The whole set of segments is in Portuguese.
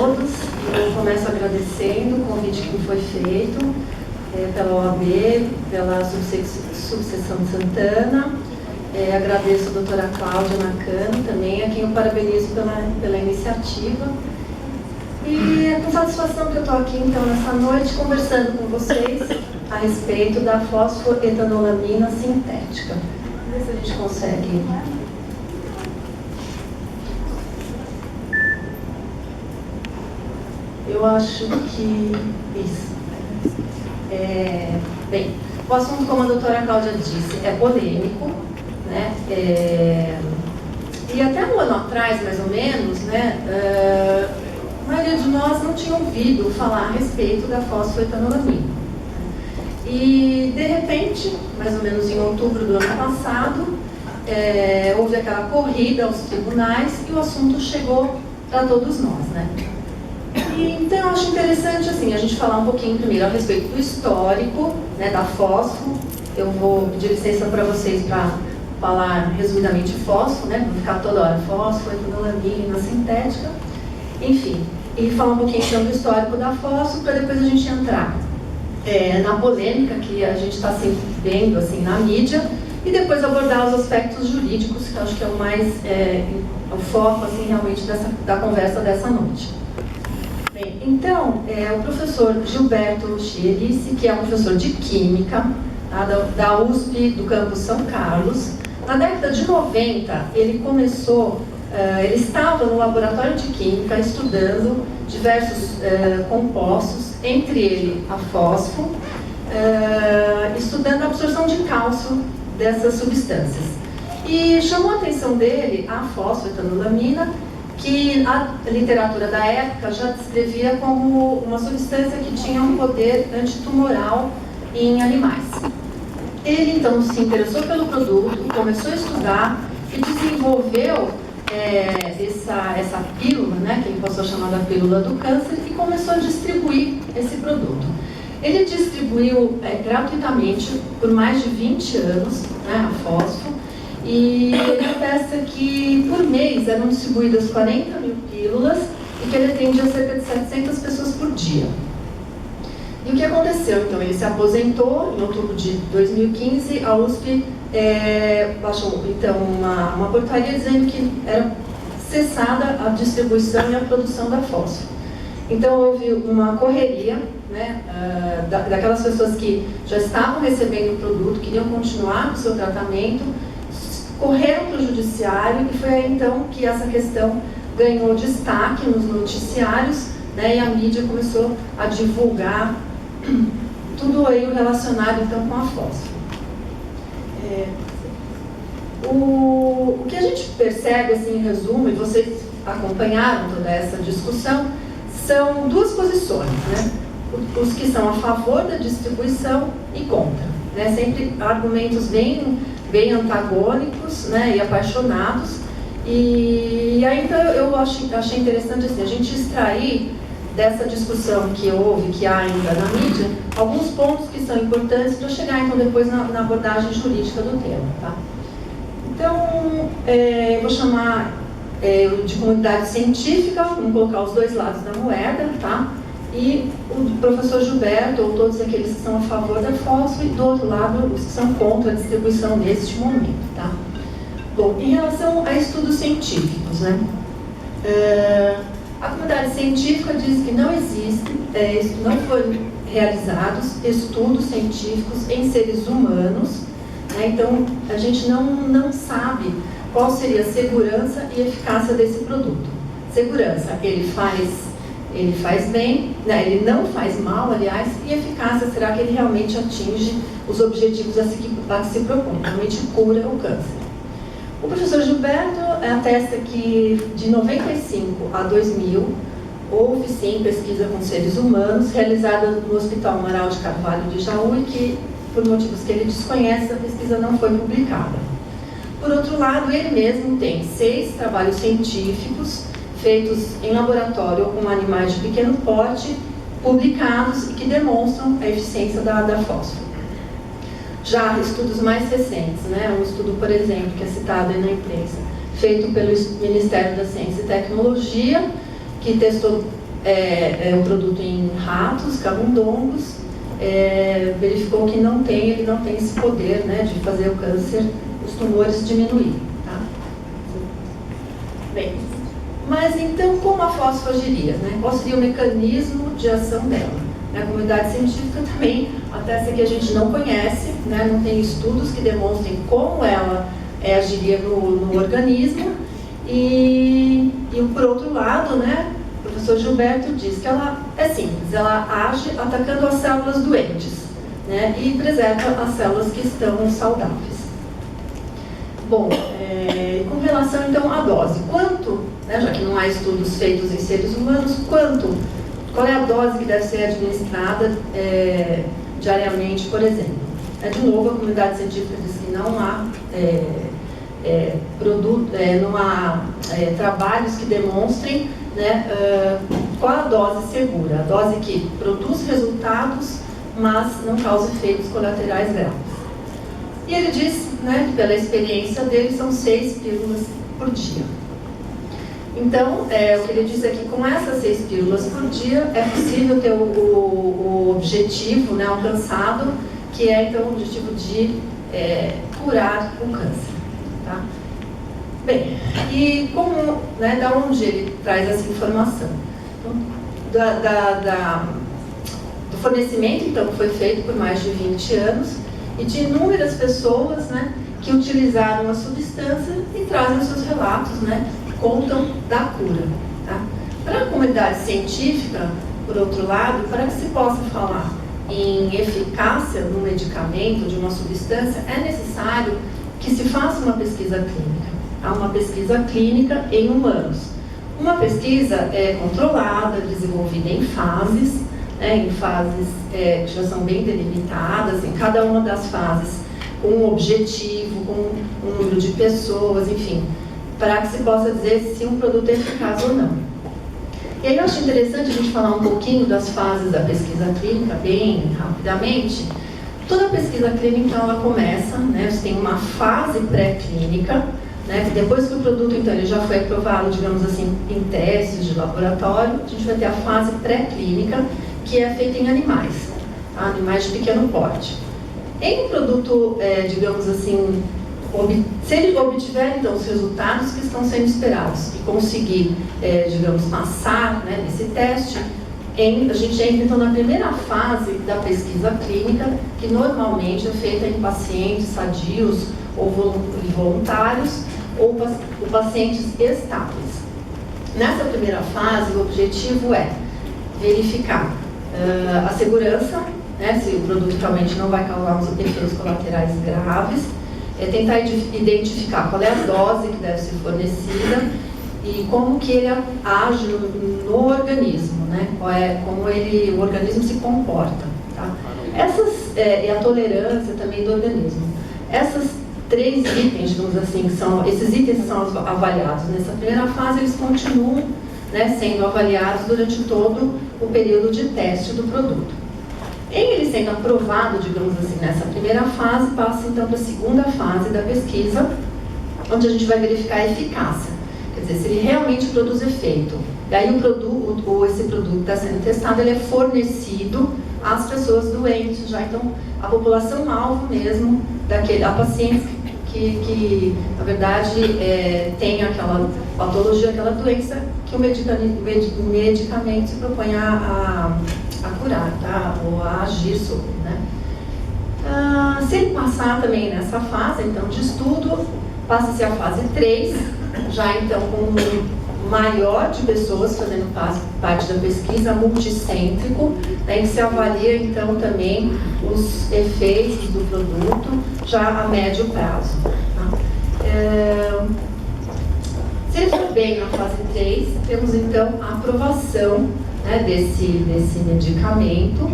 todos. Eu começo agradecendo o convite que me foi feito pela OAB, pela Subseção de Santana. Agradeço a doutora Cláudia Nakano também, a quem eu parabenizo pela iniciativa. E é com satisfação que eu estou aqui, então, nessa noite, conversando com vocês a respeito da fosfoetanolamina sintética. Vamos ver se a gente consegue. Eu acho que isso. Bem, o assunto, como a doutora Cláudia disse, é polêmico, né? E até um ano atrás, mais ou menos, né, a maioria de nós não tinha ouvido falar a respeito da fosfoetanolamina. E, de repente, mais ou menos em outubro do ano passado, houve aquela corrida aos tribunais e o assunto chegou para todos nós, né? Então, eu acho interessante assim, a gente falar um pouquinho primeiro a respeito do histórico, né, da fósforo. Eu vou pedir licença para vocês para falar resumidamente fósforo, né, para não ficar toda hora fósforo, etanolamina, sintética, enfim. E falar um pouquinho então do histórico da fósforo, para depois a gente entrar na polêmica que a gente está sempre vendo assim, na mídia, e depois abordar os aspectos jurídicos, que eu acho que é o mais o foco assim, realmente da conversa dessa noite. Bem, então, o professor Gilberto Chierici, que é um professor de Química, tá, da USP do campus São Carlos, na década de 90, ele estava no laboratório de Química estudando diversos compostos, entre eles a fósforo, estudando a absorção de cálcio dessas substâncias. E chamou a atenção dele a fosfoetanolamina, que a literatura da época já descrevia como uma substância que tinha um poder antitumoral em animais. Ele então se interessou pelo produto, começou a estudar e desenvolveu essa pílula, né, que ele passou a chamar da pílula do câncer, e começou a distribuir esse produto. Ele distribuiu gratuitamente por mais de 20 anos, né, a fósforo. E ele atesta que por mês eram distribuídas 40 mil pílulas e que ele atendia cerca de 700 pessoas por dia. E o que aconteceu? Então, ele se aposentou em outubro de 2015, a USP baixou então uma portaria dizendo que era cessada a distribuição e a produção da fósforo. Então, houve uma correria, né, daquelas pessoas que já estavam recebendo o produto, queriam continuar com o seu tratamento, correram para o judiciário, e foi aí então que essa questão ganhou destaque nos noticiários, né, e a mídia começou a divulgar tudo aí relacionado então com a fósforo. O que a gente percebe assim, em resumo, e vocês acompanharam toda essa discussão, são duas posições, né? Os que são a favor da distribuição e contra, né? Sempre argumentos bem antagônicos, né, e apaixonados. E aí então eu achei interessante assim, a gente extrair dessa discussão que houve, que há ainda na mídia, alguns pontos que são importantes para chegar então depois na abordagem jurídica do tema, tá? Então, eu vou chamar de comunidade científica, vamos colocar os dois lados da moeda, tá? E o professor Gilberto, ou todos aqueles que são a favor da fósforo, e do outro lado, os que são contra a distribuição neste momento, tá? Bom, em relação a estudos científicos, né? A comunidade científica diz que não existe, não foram realizados estudos científicos em seres humanos, né? Então, a gente não sabe qual seria a segurança e eficácia desse produto. Segurança, ele faz bem, né? Ele não faz mal, aliás, e eficácia, será que ele realmente atinge os objetivos a que se propõe, realmente cura o câncer. O professor Gilberto atesta que de 95 a 2000 houve sim pesquisa com seres humanos realizada no Hospital Amaral de Carvalho de Jaú, e que, por motivos que ele desconhece, a pesquisa não foi publicada. Por outro lado, ele mesmo tem 6 trabalhos científicos feitos em laboratório com animais de pequeno porte, publicados e que demonstram a eficiência da fósforo. Já estudos mais recentes, né? Um estudo, por exemplo, que é citado aí na imprensa, feito pelo Ministério da Ciência e Tecnologia, que testou o produto em ratos, camundongos, verificou que ele não tem esse poder, né, de fazer o câncer, os tumores diminuir. Tá? Bem, mas então como a fosfoagiria, né? Qual seria o mecanismo de ação dela? A comunidade científica também, até essa que a gente não conhece, né, não tem estudos que demonstrem como ela agiria no organismo. E por outro lado, né, o professor Gilberto diz que ela é simples, ela age atacando as células doentes, né, e preserva as células que estão saudáveis. Bom, com relação então à dose, quanto, né, já que não há estudos feitos em seres humanos, qual é a dose que deve ser administrada diariamente, por exemplo? De novo, a comunidade científica diz que não há trabalhos que demonstrem, né, qual a dose segura, a dose que produz resultados, mas não causa efeitos colaterais graves. E ele diz, né, que pela experiência dele são 6 pílulas por dia. Então, o que ele diz é que com essas 6 pílulas por dia é possível ter o objetivo, né, alcançado, que é então o objetivo de curar o câncer. Tá? Bem, e como, né, da onde ele traz essa informação? Então, do fornecimento, então, foi feito por mais de 20 anos e de inúmeras pessoas, né, que utilizaram a substância e trazem os seus relatos, né, contam da cura. Tá? Para a comunidade científica, por outro lado, para que se possa falar em eficácia no medicamento, de uma substância, é necessário que se faça uma pesquisa clínica. Há uma pesquisa clínica em humanos. Uma pesquisa controlada, desenvolvida em fases, né, que já são bem delimitadas, em cada uma das fases, com um objetivo, com um número de pessoas, enfim, para que se possa dizer se um produto é eficaz ou não. E aí eu acho interessante a gente falar um pouquinho das fases da pesquisa clínica, bem rapidamente. Toda pesquisa clínica, então, ela começa, né, você tem uma fase pré-clínica, né, que depois que o produto, então, ele já foi aprovado, digamos assim, em testes de laboratório, a gente vai ter a fase pré-clínica, que é feita em animais, tá? Animais de pequeno porte. Em um produto, digamos assim, se ele obtiver, então, os resultados que estão sendo esperados e conseguir, digamos, passar, né, nesse teste, a gente entra, então, na primeira fase da pesquisa clínica, que normalmente é feita em pacientes sadios ou voluntários ou pacientes estáveis. Nessa primeira fase, o objetivo é verificar a segurança, né, se o produto realmente não vai causar uns efeitos colaterais graves, tentar identificar qual é a dose que deve ser fornecida e como que ele age no organismo, né? Como o organismo se comporta. Tá? E a tolerância também do organismo. Essas 3 itens, digamos assim, esses itens são avaliados nessa primeira fase, eles continuam, né, sendo avaliados durante todo o período de teste do produto. Em ele sendo aprovado, digamos assim, nessa primeira fase, passa então para a segunda fase da pesquisa, onde a gente vai verificar a eficácia. Quer dizer, se ele realmente produz efeito. E aí esse produto que está sendo testado, ele é fornecido às pessoas doentes, já então a população-alvo mesmo, a pacientes que na verdade, tem aquela patologia, aquela doença que o medicamento se propõe a curar, tá? Ou a agir sobre, né? Se ele passar também nessa fase, então, de estudo, passa-se a fase 3, já então com um número maior de pessoas fazendo parte da pesquisa, multicêntrico, né, em que se avalia então também os efeitos do produto já a médio prazo. Tá? Se ele for bem na fase 3, temos então a aprovação, né, desse medicamento,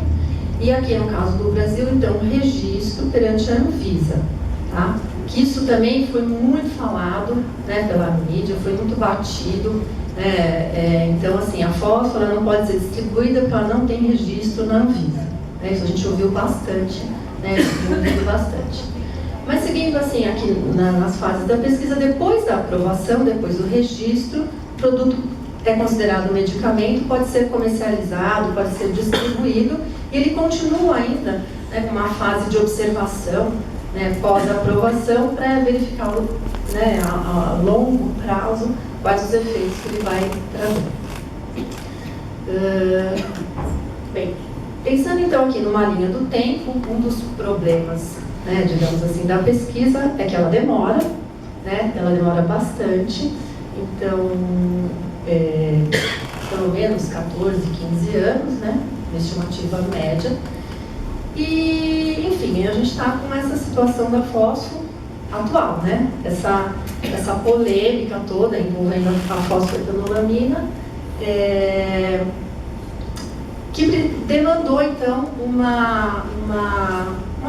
e aqui no caso do Brasil, então, o registro perante a Anvisa, tá? Que isso também foi muito falado, né, pela mídia, foi muito batido, né, então, assim, a fósfora não pode ser distribuída porque ela não tem registro na Anvisa, né? Isso a gente ouviu bastante, né, ouviu bastante. Mas seguindo assim aqui nas fases da pesquisa, depois da aprovação, depois do registro, o produto é considerado um medicamento, pode ser comercializado, pode ser distribuído, e ele continua ainda, né, com uma fase de observação, né, pós-aprovação, para verificar, né, a longo prazo quais os efeitos que ele vai trazer. Bem, pensando então aqui numa linha do tempo, um dos problemas, né, digamos assim, da pesquisa é que ela demora, né, ela demora bastante, então, pelo menos 14, 15 anos, né, uma estimativa média. E, enfim, a gente está com essa situação da fosfo atual, né, essa polêmica toda envolvendo a fosfoetanolamina, que demandou, então, uma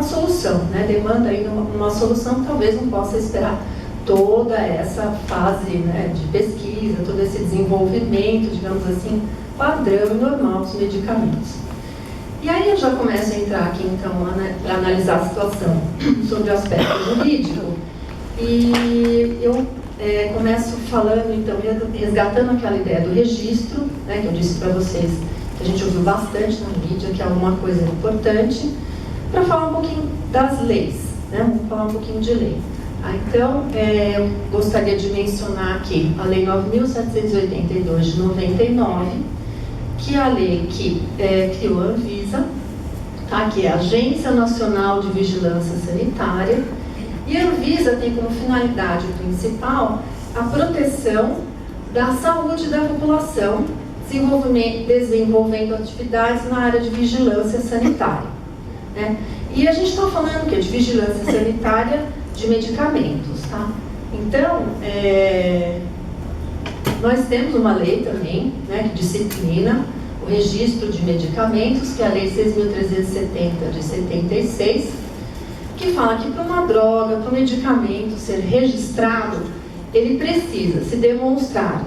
solução, né? Demanda ainda uma solução, talvez não possa esperar toda essa fase, né, de pesquisa, todo esse desenvolvimento, digamos assim, padrão e normal dos medicamentos. E aí eu já começo a entrar aqui, então, para analisar a situação sobre o aspecto jurídico, e eu começo falando, então, resgatando aquela ideia do registro, né, que eu disse para vocês, que a gente ouviu bastante na mídia, que é alguma coisa importante, para falar um pouquinho das leis, né? Vamos falar um pouquinho de lei. Então, eu gostaria de mencionar aqui a Lei 9.782 de 99, que é a lei que criou a Anvisa, tá? Que é a Agência Nacional de Vigilância Sanitária, e a Anvisa tem como finalidade principal a proteção da saúde da população, desenvolvendo atividades na área de vigilância sanitária, né? E a gente está falando o quê? De vigilância sanitária de medicamentos, tá? Então, nós temos uma lei também, né, que disciplina o registro de medicamentos, que é a Lei 6.370 de 76, que fala que para uma droga, para um medicamento ser registrado, ele precisa se demonstrar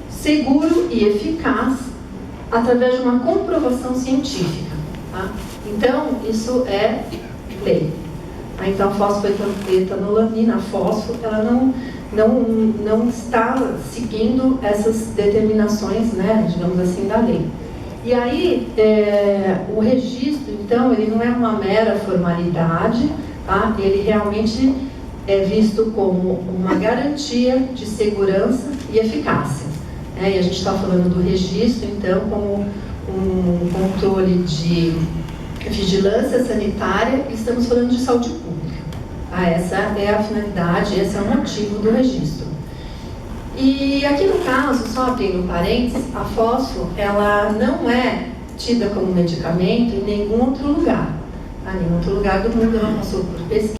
seguro e eficaz através de uma comprovação científica, tá? Então, isso é lei. Então, a fosfoetanolamina, a fosfo, ela não está seguindo essas determinações, né, digamos assim, da lei. E aí, o registro, então, ele não é uma mera formalidade, tá? Ele realmente é visto como uma garantia de segurança e eficácia. E a gente está falando do registro, então, como um controle de vigilância sanitária, e estamos falando de saúde pública. Essa é a finalidade, esse é o motivo do registro. E aqui no caso, só abrindo parênteses, a fosfo, ela não é tida como medicamento em nenhum outro lugar. Em nenhum outro lugar do mundo ela passou por pesquisa.